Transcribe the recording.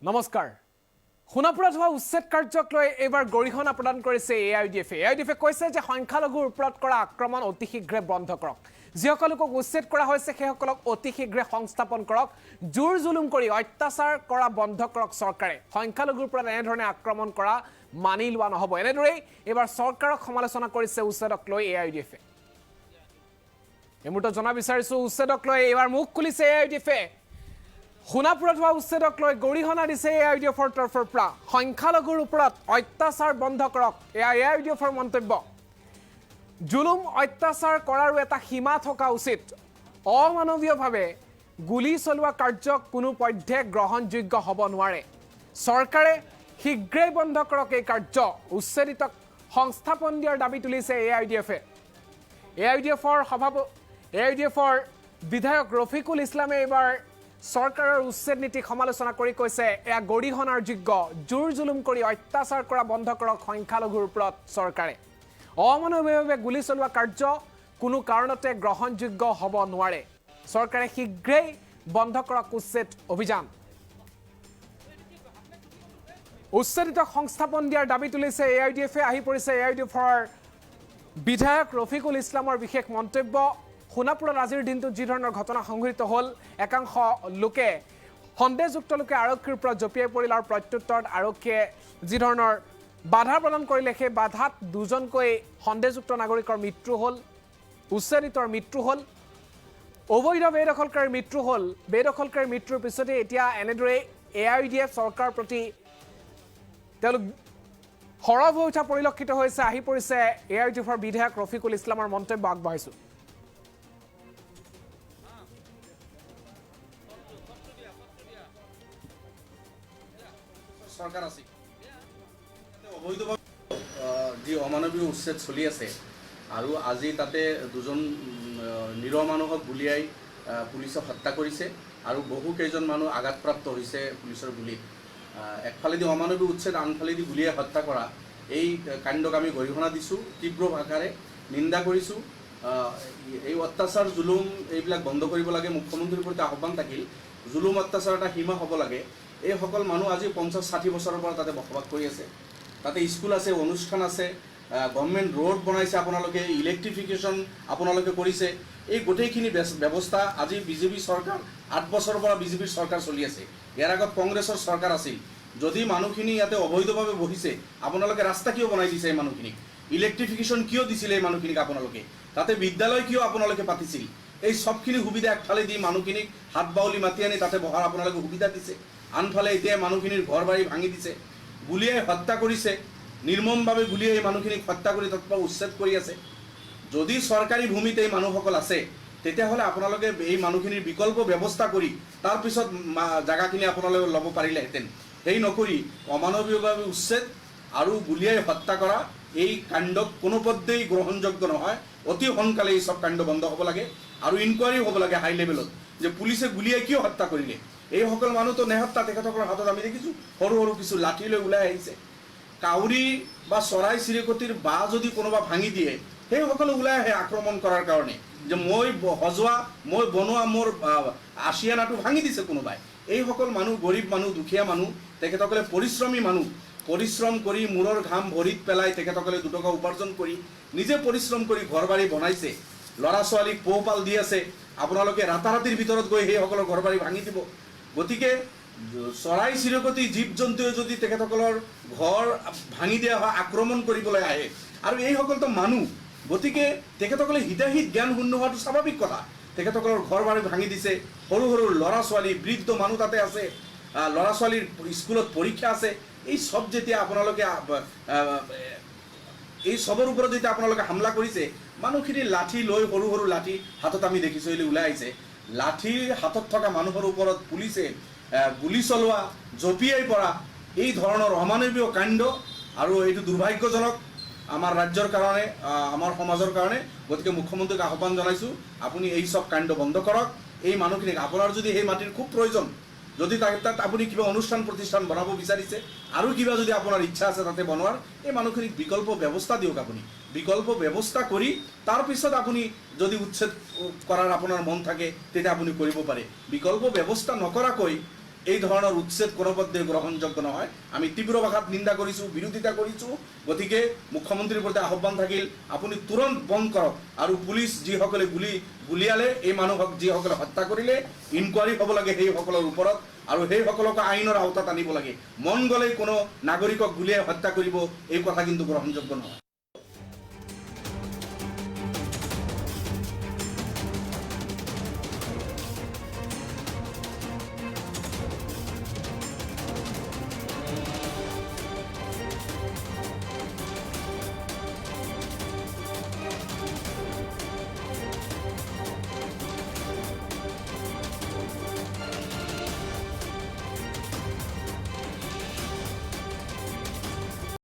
নমস্কাৰ সোণাপুৰত হোৱা উচ্ছেদ কাৰ্যক লৈ এবাৰ গৰিহণা প্ৰদান কৰিছে এআইডিএফে কৈছে যে সংখ্যালঘুৰ ওপৰত কৰা আক্ৰমণ অতি শীঘ্ৰে বন্ধ কৰক যিসকলক উচ্ছেদ কৰা হৈছে সেইসকলক অতি শীঘ্ৰে সংস্থাপন কৰক জোৰ জুলুম কৰি অত্যাচাৰ কৰা বন্ধ কৰক চৰকাৰে সংখ্যালঘুৰ ওপৰত এনেধৰণে আক্ৰমণ কৰা মানি লোৱা নহব এনেদৰে এবাৰ চৰকাৰক সমালোচনা কৰিছে উচ্ছেদক লৈ এআইডিএফে এমুটো জনা বিচাৰিছো উচ্ছেদক লৈ এবাৰ মুখ খুলিছে এআইডিএফে সোণাপুৰত হোৱা উচ্ছেদক লৈ গৰিহণা দিছে এআইডিএফৰ তৰফৰ পৰা সংখ্যালঘুৰ ওপৰত অত্যাচাৰ বন্ধ কৰক এআইডিএফৰ মন্তব্য জুলুম অত্যাচাৰ কৰাৰ এটা সীমা থকা উচিত অমানৱীয়ভাৱে গুলি চলোৱা কাৰ্যক কোনো পধ্যে গ্ৰহণযোগ্য হ'ব নোৱাৰে চৰকাৰে শীঘ্ৰেই বন্ধ কৰক এই কাৰ্য উচ্ছেদিতক সংস্থাপন দিয়াৰ দাবী তুলিছে এআইডিএফৰ বিধায়ক ৰফিকুল ইছলামে এবাৰ চৰকাৰৰ উচ্ছেদ নীতি সমালোচনা কৰি কৈছে এয়া গৰিহণাৰ যোগ্য জোৰ জুলুম কৰি অত্যাচাৰ কৰা বন্ধ কৰক সংখ্যালঘুৰ ওপৰত চৰকাৰে অমানৱীয়ভাৱে গুলি চলোৱা কাৰ্য কোনো কাৰণতে গ্ৰহণযোগ্য হ'ব নোৱাৰে চৰকাৰে শীঘ্ৰেই বন্ধ কৰক উচ্ছেদ অভিযান উচ্ছেদিতক সংস্থাপন দিয়াৰ দাবী তুলিছে এআইডিএফে আহি পৰিছে এআইডিএফৰ বিধায়ক ৰফিকুল ইছলামৰ বিশেষ মন্তব্য সোণাপুৰত আজিৰ দিনটোত যি ধৰণৰ ঘটনা সংঘটিত হ'ল একাংশ লোকে সন্দেহযুক্ত লোকে আৰক্ষীৰ ওপৰত জঁপিয়াই পৰিল আৰু প্ৰত্যুত্তৰত আৰক্ষীয়ে যি ধৰণৰ বাধা প্ৰদান কৰিলে সেই বাধাত দুজনকৈ সন্দেহযুক্ত নাগৰিকৰ মৃত্যু হ'ল উচ্ছেদিতৰ মৃত্যু হ'ল অবৈধ বেদখলকাৰীৰ মৃত্যু হ'ল বেদখলকাৰীৰ মৃত্যুৰ পিছতে এতিয়া এনেদৰে এআইডিএফ চৰকাৰৰ প্ৰতি তেওঁলোক সৰব হৈ উঠা পৰিলক্ষিত হৈছে আহি পৰিছে এআইডিএফৰ বিধায়ক ৰফিকুল ইছলামৰ মন্তব্য আগবঢ়াইছোঁ সৰকাৰ আছে অবৈধভাবে যে অমানৱীয় উচ্ছেদ চলি আছে আৰু আজি তাতে দুজন নিৰহ মানুহক গুলিয়াই পুলিচক হত্যা কৰিছে আৰু বহু কেইজন মানুহ আঘাতপ্ৰাপ্ত হৈছে পুলিচৰ গুলিত একফালেদি অমানৱীয় উচ্ছেদ আনফালেদি গুলিয়াই হত্যা কৰা এই কাণ্ডক আমি গৰিহণা দিছোঁ তীব্ৰ ভাষাৰে নিন্দা কৰিছোঁ এই অত্যাচাৰ জুলুম এইবিলাক বন্ধ কৰিব লাগে মুখ্যমন্ত্ৰীৰ প্ৰতি আহ্বান থাকিল জুলুম অত্যাচাৰ এটা সীমা হ'ব লাগে এই সকল মানুহ আজি 50-60 বছৰৰ পৰা তাতে বসবাস কৰি আছে তাতে স্কুল আছে অনুষ্ঠান আছে গভৰ্ণমেণ্ট ৰোড বনাইছে আপোনালোকে ইলেক্ট্ৰিফিকেশ্যন আপোনালোকে কৰিছে এই গোটেইখিনি ব্যৱস্থা আজি বিজেপি চৰকাৰ 8 বছৰৰ পৰা বিজেপিৰ চৰকাৰ চলি আছে ইয়াৰ আগত কংগ্ৰেছৰ চৰকাৰ আছিল যদি মানুহখিনি ইয়াতে অবৈধভাৱে বহিছে আপোনালোকে ৰাস্তা কিয় বনাই দিছে এই মানুহখিনিক ইলেক্ট্ৰিফিকেশ্যন কিয় দিছিলে এই মানুহখিনিক আপোনালোকে তাতে বিদ্যালয় কিয় আপোনালোকে পাতিছিল এই সবখিনি সুবিধা একফালে দি মানুহখিনিক হাত বাউলি মাতি আনি তাতে বহাৰ আপোনালোকে সুবিধা দিছে আনফালে এতিয়া মানুহখিনিৰ ঘৰ বাৰী ভাঙি দিছে গুলিয়াই হত্যা কৰিছে নিৰ্মমভাৱে গুলিয়াই মানুহখিনিক হত্যা কৰি তৎপৰ উচ্ছেদ কৰি আছে যদি চৰকাৰী ভূমিতে এই মানুহসকল আছে তেতিয়াহ'লে আপোনালোকে এই মানুহখিনিৰ বিকল্প ব্যৱস্থা কৰি তাৰপিছত জাগাখিনি আপোনালোকে ল'ব পাৰিলেহেঁতেন সেই নকৰি অমানৱীয়ভাৱে উচ্ছেদ আৰু গুলিয়াই হত্যা কৰা এই কাণ্ডক কোনোপধ্যেই গ্ৰহণযোগ্য নহয় অতি সোনকালে এই সব কাণ্ড বন্ধ হ'ব লাগে আৰু ইনকুৱাৰী হ'ব লাগে হাই লেভেলত যে পুলিচে গুলিয়াই কিয় হত্যা কৰিলে এই সকল মানুহতো নেহত্যা তেখেতসকলৰ হাতত আমি দেখিছোঁ সৰু সৰু কিছু লাঠি লৈ ওলাই আহিছে কাউৰী বা চৰাই চিৰিকটিৰ বাঁহ যদি কোনোবা ভাঙি দিয়ে সেইসকলে ওলাই আহে আক্ৰমণ কৰাৰ কাৰণে যে মই বনোৱা মোৰ আশিয়ানাটো ভাঙি দিছে কোনোবাই এইসকল মানুহ গৰীব মানুহ দুখীয়া মানুহ তেখেতসকলে পৰিশ্ৰমী মানুহ পৰিশ্ৰম কৰি মূৰৰ ঘাম ভৰিত পেলাই তেখেতসকলে দুটকা উপাৰ্জন কৰি নিজে পৰিশ্ৰম কৰি ঘৰ বাৰী বনাইছে ল'ৰা ছোৱালীক পোহপাল দি আছে আপোনালোকে ৰাতাৰাতিৰ ভিতৰত গৈ সেইসকলৰ ঘৰ বাৰী ভাঙি দিব গতিকে চৰাই চিৰিকটি জীৱ জন্তুৱে যদি তেখেতসকলৰ ঘৰ ভাঙি দিয়া হয় আক্ৰমণ কৰিবলৈ আহে আৰু এইসকলতো মানুহ গতিকে তেখেতসকলে হিতাহিত জ্ঞান শূন্য হোৱাটো স্বাভাৱিক কথা তেখেতসকলৰ ঘৰ বাৰী ভাঙি দিছে সৰু সৰু ল'ৰা ছোৱালী বৃদ্ধ মানুহ তাতে আছে ল'ৰা ছোৱালীৰ স্কুলত পৰীক্ষা আছে এই সব যেতিয়া আপোনালোকে এই সবৰ ওপৰত যেতিয়া আপোনালোকে হামলা কৰিছে মানুহখিনি লাঠি লৈ সৰু সৰু লাঠি হাতত আমি দেখিছোঁ ওলাই আহিছে লাঠি হাতত থকা মানুহৰ ওপৰত পুলিচে গুলি চলোৱা জঁপিয়াই পৰা এই ধৰণৰ অমানৱীয় কাণ্ড আৰু এইটো দুৰ্ভাগ্যজনক আমাৰ ৰাজ্যৰ কাৰণে আমাৰ সমাজৰ কাৰণে গতিকে মুখ্যমন্ত্ৰীক আহ্বান জনাইছোঁ আপুনি এই সব কাণ্ড বন্ধ কৰক এই মানুহখিনিক আপোনাৰ যদি সেই মাটিৰ খুব প্ৰয়োজন যদি তাত আপুনি কিবা অনুষ্ঠান প্ৰতিষ্ঠান বনাব বিচাৰিছে আৰু কিবা যদি আপোনাৰ ইচ্ছা আছে তাতে বনোৱাৰ এই মানুহখিনিক বিকল্প ব্যৱস্থা দিয়ক আপুনি বিকল্প ব্যৱস্থা কৰি তাৰপিছত আপুনি যদি উচ্ছেদ কৰাৰ আপোনাৰ মন থাকে তেতিয়া আপুনি কৰিব পাৰে বিকল্প ব্যৱস্থা নকৰাকৈ এই ধৰণৰ উচ্ছেদ কোনোপধ্যে গ্ৰহণযোগ্য নহয়। আমি তীব্ৰ ভাষাত নিন্দা কৰিছোঁ, বিৰোধিতা কৰিছোঁ। গতিকে মুখ্যমন্ত্ৰীৰ প্ৰতি আহ্বান থাকিল, আপুনি তুৰন্ত বন্ধ কৰক আৰু পুলিচ যিসকলে গুলিয়ালে, এই মানুহক যিসকলে হত্যা কৰিলে, ইনকুৱাৰী হ'ব লাগে সেইসকলৰ ওপৰত আৰু সেইসকলক আইনৰ আওতাত আনিব লাগে। মন গ'লেই কোনো নাগৰিকক গুলিয়াই হত্যা কৰিব, এই কথা কিন্তু গ্ৰহণযোগ্য নহয়।